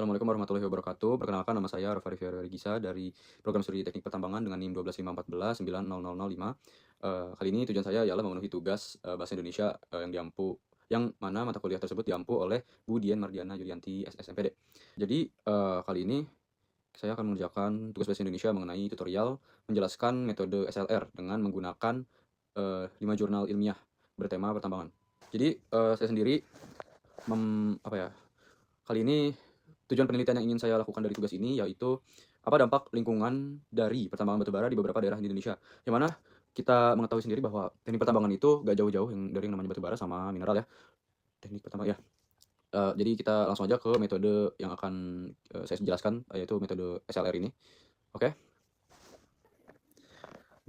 Assalamualaikum warahmatullahi wabarakatuh. Perkenalkan nama saya Rafa Rifia Regisa dari Program Studi Teknik Pertambangan dengan NIM 12514 kali ini tujuan saya ialah memenuhi tugas Bahasa Indonesia yang mana mata kuliah tersebut diampu oleh Bu Dian Mardiana Yulianti SSMPD. Jadi kali ini saya akan mengerjakan tugas Bahasa Indonesia mengenai tutorial menjelaskan metode SLR dengan menggunakan 5 jurnal ilmiah bertema pertambangan. Jadi saya sendiri kali ini tujuan penelitian yang ingin saya lakukan dari tugas ini yaitu apa dampak lingkungan dari pertambangan batubara di beberapa daerah di Indonesia. Yang mana kita mengetahui sendiri bahwa teknik pertambangan itu gak jauh-jauh dari yang namanya batubara sama mineral ya. Teknik pertambangan ya. Jadi kita langsung aja ke metode yang akan saya jelaskan, yaitu metode SLR ini. Oke.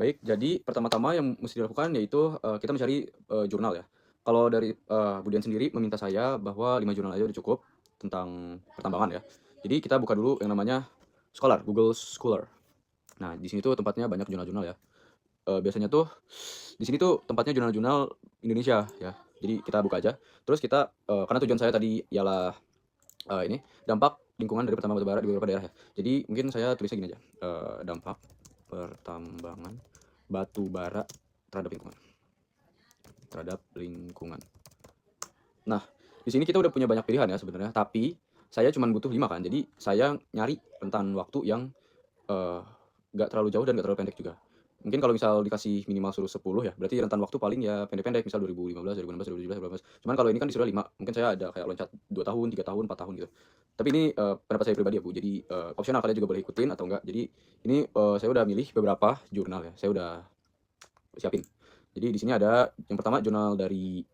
Baik, jadi pertama-tama yang mesti dilakukan yaitu kita mencari jurnal ya. Kalau dari Budian sendiri meminta saya bahwa 5 jurnal aja udah cukup tentang pertambangan ya. Jadi kita buka dulu yang namanya Scholar, Google Scholar. Nah, di sini tuh tempatnya banyak jurnal-jurnal ya. Biasanya tuh di sini tuh tempatnya jurnal-jurnal Indonesia ya. Jadi kita buka aja. Terus kita karena tujuan saya tadi ialah ini dampak lingkungan dari pertambangan batubara di beberapa daerah ya. Jadi mungkin saya tulisnya gini aja. Dampak pertambangan batubara terhadap lingkungan. Nah, di sini kita udah punya banyak pilihan ya sebenarnya, tapi saya cuma butuh 5 kan. Jadi saya nyari rentan waktu yang nggak terlalu jauh dan nggak terlalu pendek juga. Mungkin kalau misal dikasih minimal suruh 10 ya, berarti rentan waktu paling ya pendek-pendek, misal 2015, 2016, 2017, 2018. Cuman kalau ini kan disuruh 5, mungkin saya ada kayak loncat 2 tahun, 3 tahun, 4 tahun gitu. Tapi ini pendapat saya pribadi ya Bu, jadi opsional kalian juga boleh ikutin atau enggak. Jadi ini saya udah milih beberapa jurnal ya, saya udah siapin. Jadi di sini ada yang pertama jurnal dari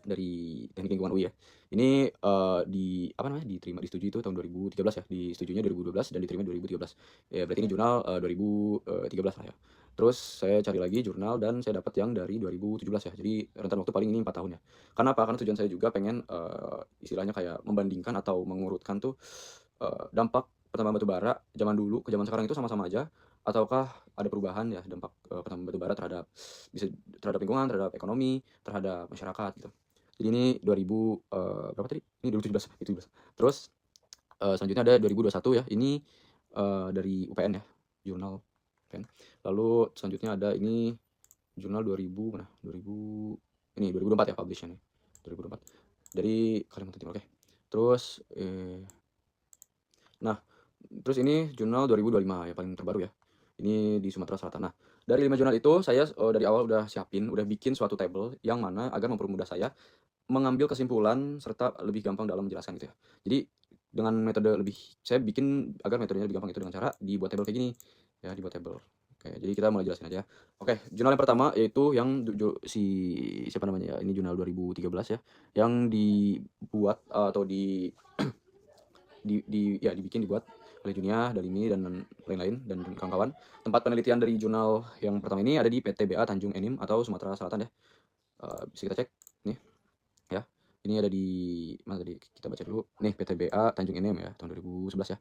Teknik Lingkungan UI ya. Ini disetujui itu tahun 2013 ya, disetujuinya 2012 dan diterima 2013. Ya berarti ini jurnal 2013 lah ya. Terus saya cari lagi jurnal dan saya dapat yang dari 2017 ya. Jadi rentan waktu paling ini 4 tahun ya. Karena apa? Karena tujuan saya juga pengen istilahnya kayak membandingkan atau mengurutkan tuh dampak pertambangan batubara zaman dulu ke zaman sekarang itu sama-sama aja ataukah ada perubahan ya dampak pertambangan batubara terhadap lingkungan, terhadap ekonomi, terhadap masyarakat gitu. Jadi ini 2000 berapa tadi? Ini 2017, itu 17. Terus selanjutnya ada 2021 ya. Ini dari UPN ya, jurnal UPN. Lalu selanjutnya ada ini jurnal 2000 mana? 2000 ini 2024 ya publish-nya nih. 2024. Dari Kalimantan Timur. Oke. Terus nah, terus ini jurnal 2025 ya paling terbaru ya. Ini di Sumatera Selatan. Nah, dari 5 jurnal itu saya dari awal udah siapin, udah bikin suatu table yang mana agar mempermudah saya mengambil kesimpulan serta lebih gampang dalam menjelaskan gitu ya. Jadi dengan metode saya bikin agar metodenya lebih gampang itu dengan cara dibuat table kayak gini. Ya, dibuat table. Oke, jadi kita mulai jelasin aja. Oke, jurnal yang pertama yaitu yang siapa namanya ya? Ini jurnal 2013 ya, yang dibuat atau dibuat oleh Junia, Dalimi dan lain-lain dan kawan-kawan. Tempat penelitian dari jurnal yang pertama ini ada di PTBA Tanjung Enim atau Sumatera Selatan ya. Bisa kita cek nih ya. Ini ada di mana tadi? Kita baca dulu. Nih PTBA Tanjung Enim ya tahun 2011 ya.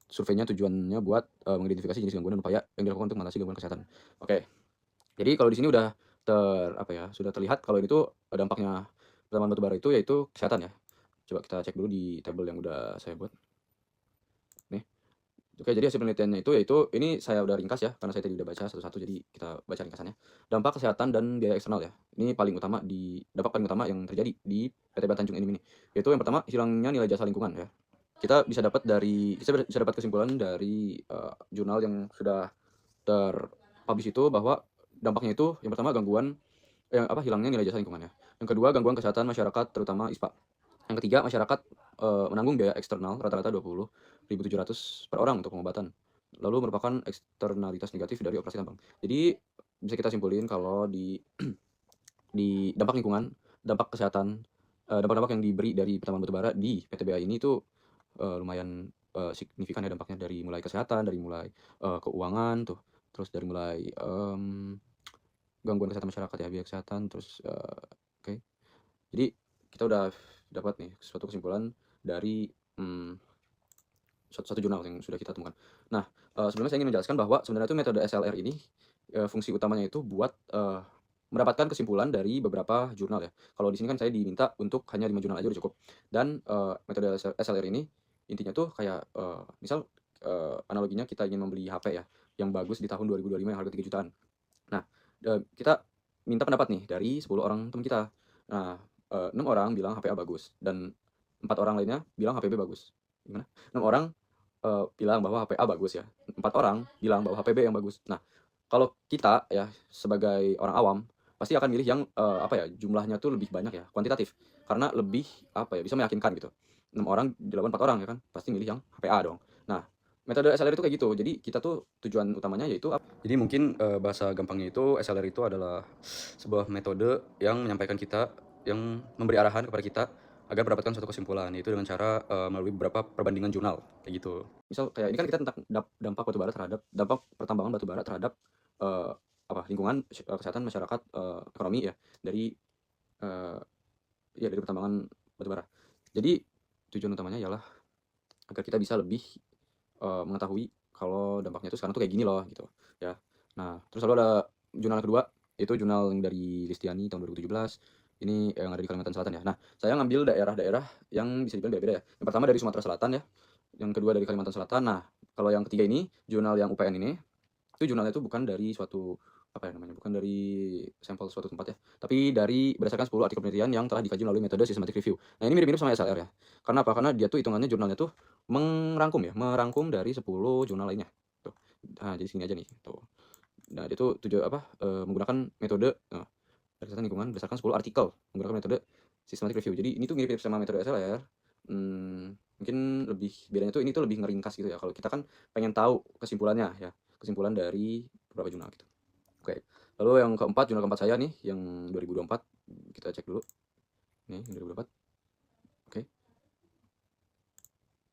Surveinya tujuannya buat mengidentifikasi jenis gangguan dan upaya yang dilakukan untuk mengatasi gangguan kesehatan. Oke. Jadi kalau di sini udah sudah terlihat kalau ini tuh dampaknya pertambangan batubara itu yaitu kesehatan ya. Coba kita cek dulu di tabel yang udah saya buat. Nih. Oke, jadi hasil penelitiannya itu yaitu ini saya udah ringkas ya, karena saya tadi udah baca satu-satu, jadi kita baca ringkasannya. Dampak kesehatan dan biaya eksternal ya. Ini dampak paling utama yang terjadi di PTBA Tanjung Enim ini. Yaitu yang pertama, hilangnya nilai jasa lingkungan ya. Kita bisa dapat kesimpulan dari jurnal yang sudah terpublish itu bahwa dampaknya itu yang pertama hilangnya nilai jasa lingkungan ya. Yang kedua, gangguan kesehatan masyarakat terutama ISPA. Yang ketiga, masyarakat menanggung biaya eksternal rata-rata 20.700 per orang untuk pengobatan. Lalu merupakan eksternalitas negatif dari operasi tambang. Jadi bisa kita simpulin kalau di dampak lingkungan, dampak kesehatan, dampak-dampak yang diberi dari pertambangan batubara di PTBA ini tuh lumayan signifikan ya dampaknya, dari mulai kesehatan, dari mulai keuangan tuh, terus dari mulai gangguan kesehatan masyarakat ya, biaya kesehatan, terus oke. Jadi kita udah dapat nih suatu kesimpulan dari satu jurnal yang sudah kita temukan. Nah, sebelumnya saya ingin menjelaskan bahwa sebenarnya itu metode SLR ini fungsi utamanya itu buat mendapatkan kesimpulan dari beberapa jurnal ya. Kalau di sini kan saya diminta untuk hanya 5 jurnal aja udah cukup. Dan metode SLR ini intinya tuh kayak, misal, analoginya kita ingin membeli HP ya, yang bagus di tahun 2025 yang harga 3 jutaan. Nah, kita minta pendapat nih dari 10 orang teman kita. Nah, 6 orang bilang HP A bagus dan 4 orang lainnya bilang HP B bagus. Gimana? 6 orang, bilang bahwa HP A bagus ya, 4 orang bilang bahwa HP B yang bagus. Nah, kalau kita ya sebagai orang awam pasti akan milih yang, apa ya, jumlahnya tuh lebih banyak ya, kuantitatif. Karena lebih, apa ya, bisa meyakinkan gitu. 6 orang dilawan 4 orang ya kan, pasti milih yang HP A dong. Nah, metode SLR itu kayak gitu. Jadi kita tuh tujuan utamanya yaitu jadi mungkin, bahasa gampangnya itu SLR itu adalah sebuah metode yang menyampaikan kita yang memberi arahan kepada kita agar mendapatkan suatu kesimpulan, yaitu dengan cara, melalui beberapa perbandingan jurnal, kayak gitu. Misal kayak ini kan kita tentang dampak dampak pertambangan batu bara terhadap, eee, apa, lingkungan, kesehatan masyarakat, ekonomi ya, dari, eee, iya dari pertambangan batu bara. Jadi tujuan utamanya ialah agar kita bisa lebih, mengetahui kalau dampaknya itu sekarang tuh kayak gini loh gitu, ya. Nah, terus lalu ada jurnal kedua, itu jurnal yang dari Listiani tahun 2017, ini yang ada di Kalimantan Selatan ya. Nah, saya ngambil daerah-daerah yang bisa dibilang beda-beda ya. Yang pertama dari Sumatera Selatan ya, yang kedua dari Kalimantan Selatan. Nah, kalau yang ketiga ini, jurnal yang UPN ini, itu jurnalnya itu bukan dari suatu, apa ya namanya, bukan dari sampel suatu tempat ya, tapi dari berdasarkan 10 artikel penelitian yang telah dikaji melalui metode systematic review. Nah, ini mirip-mirip sama SLR ya. Karena apa? Karena dia tuh hitungannya jurnalnya tuh merangkum dari 10 jurnal lainnya, tuh. Nah, jadi segini aja nih, tuh. Nah, dia tuh menggunakan metode, kesehatan lingkungan berdasarkan 10 artikel, menggunakan metode systematic review. Jadi ini tuh mirip-mirip sama metode SLR, mungkin bedanya tuh ini tuh lebih ngeringkas gitu ya. Kalau kita kan pengen tahu kesimpulannya ya, kesimpulan dari beberapa jurnal gitu. Oke, lalu yang keempat, jurnal keempat saya nih yang 2024, kita cek dulu. Nih, yang 2024. Oke.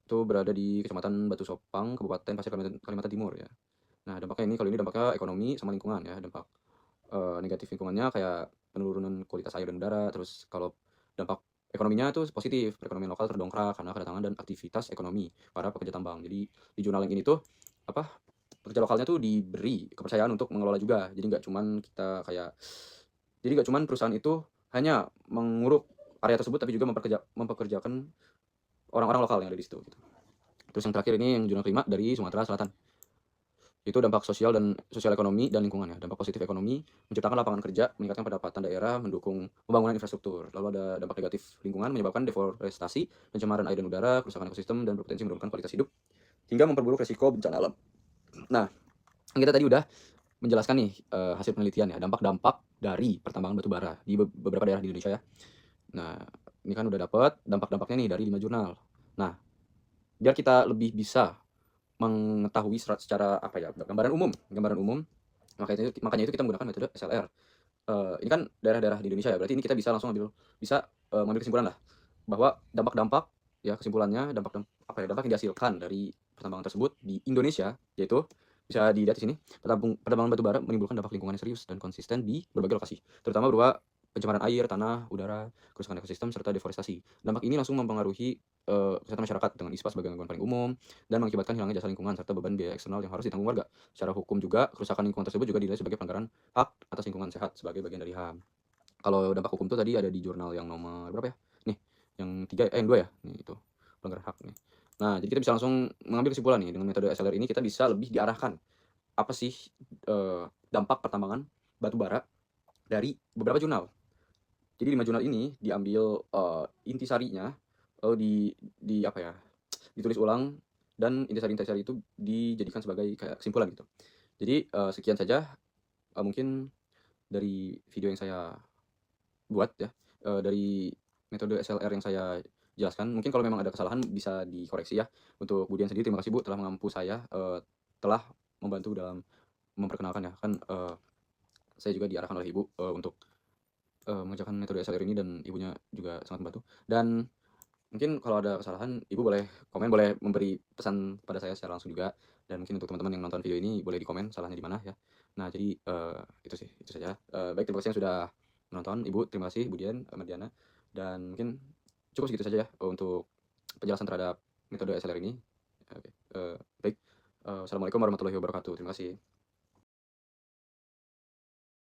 Itu berada di Kecamatan Batu Sopang, Kabupaten Pasir, Kalimantan Timur ya. Nah, dampaknya ini, kalau ini dampaknya ekonomi sama lingkungan ya. Dampak, negatif lingkungannya kayak penurunan kualitas air dan udara. Terus kalau dampak ekonominya tuh positif, perekonomian lokal terdongkrak karena kedatangan dan aktivitas ekonomi para pekerja tambang. Jadi di jurnal yang ini tuh, apa, pekerja lokalnya tuh diberi kepercayaan untuk mengelola juga. Jadi nggak cuman perusahaan itu hanya menguruk area tersebut, tapi juga mempekerjakan orang-orang lokal yang ada di situ gitu. Terus yang terakhir ini yang jurnal kelima dari Sumatera Selatan. Itu dampak sosial ekonomi dan lingkungan ya. Dampak positif ekonomi, menciptakan lapangan kerja, meningkatkan pendapatan daerah, mendukung pembangunan infrastruktur. Lalu ada dampak negatif lingkungan, menyebabkan deforestasi, pencemaran air dan udara, kerusakan ekosistem, dan berpotensi menurunkan kualitas hidup, hingga memperburuk resiko bencana alam. Nah, kita tadi udah menjelaskan nih, hasil penelitian ya, dampak-dampak dari pertambangan batu bara di beberapa daerah di Indonesia ya. Nah, ini kan udah dapat dampak-dampaknya nih dari 5 jurnal. Nah, biar kita lebih bisa mengetahui secara apa ya, gambaran umum, makanya itu kita menggunakan metode SLR. Ini kan daerah-daerah di Indonesia ya, berarti ini kita bisa langsung mengambil kesimpulan lah, bahwa dampak-dampak ya, kesimpulannya dampak yang dihasilkan dari pertambangan tersebut di Indonesia, yaitu bisa dilihat di sini, pertambangan batu bara menimbulkan dampak lingkungan yang serius dan konsisten di berbagai lokasi, terutama berupa pencemaran air, tanah, udara, kerusakan ekosistem, serta deforestasi. Dampak ini langsung mempengaruhi, kesehatan masyarakat dengan ISPA sebagai gangguan paling umum dan mengakibatkan hilangnya jasa lingkungan serta beban biaya eksternal yang harus ditanggung warga. Secara hukum juga, kerusakan lingkungan tersebut juga dinilai sebagai pelanggaran hak atas lingkungan sehat sebagai bagian dari HAM. Kalau dampak hukum tuh tadi ada di jurnal yang nomor berapa ya? Nih, yang 2 ya? Nih itu, pelanggaran hak nih. Nah, jadi kita bisa langsung mengambil kesimpulan nih, dengan metode SLR ini kita bisa lebih diarahkan, apa sih, dampak pertambangan batu bara dari beberapa jurnal. Jadi 5 jurnal ini diambil, intisarinya, di apa ya, ditulis ulang dan intisari-intisari itu dijadikan sebagai kayak kesimpulan gitu. Jadi, sekian saja, mungkin dari video yang saya buat ya, dari metode SLR yang saya jelaskan. Mungkin kalau memang ada kesalahan bisa dikoreksi ya. Untuk Budian sendiri, terima kasih Bu telah mengampu saya, telah membantu dalam memperkenalkan ya. Kan, saya juga diarahkan oleh Ibu, untuk, mengerjakan metode SLR ini, dan Ibunya juga sangat membantu. Dan mungkin kalau ada kesalahan, Ibu boleh komen, boleh memberi pesan pada saya secara langsung juga, dan mungkin untuk teman-teman yang nonton video ini boleh dikomen salahnya di mana ya. Nah, jadi, itu sih, itu saja. Baik, terima kasih yang sudah menonton. Ibu, terima kasih, Budian, Mardiana, dan mungkin cukup segitu saja ya untuk penjelasan terhadap metode SLR ini. Oke, baik. Wassalamualaikum warahmatullahi wabarakatuh. Terima kasih.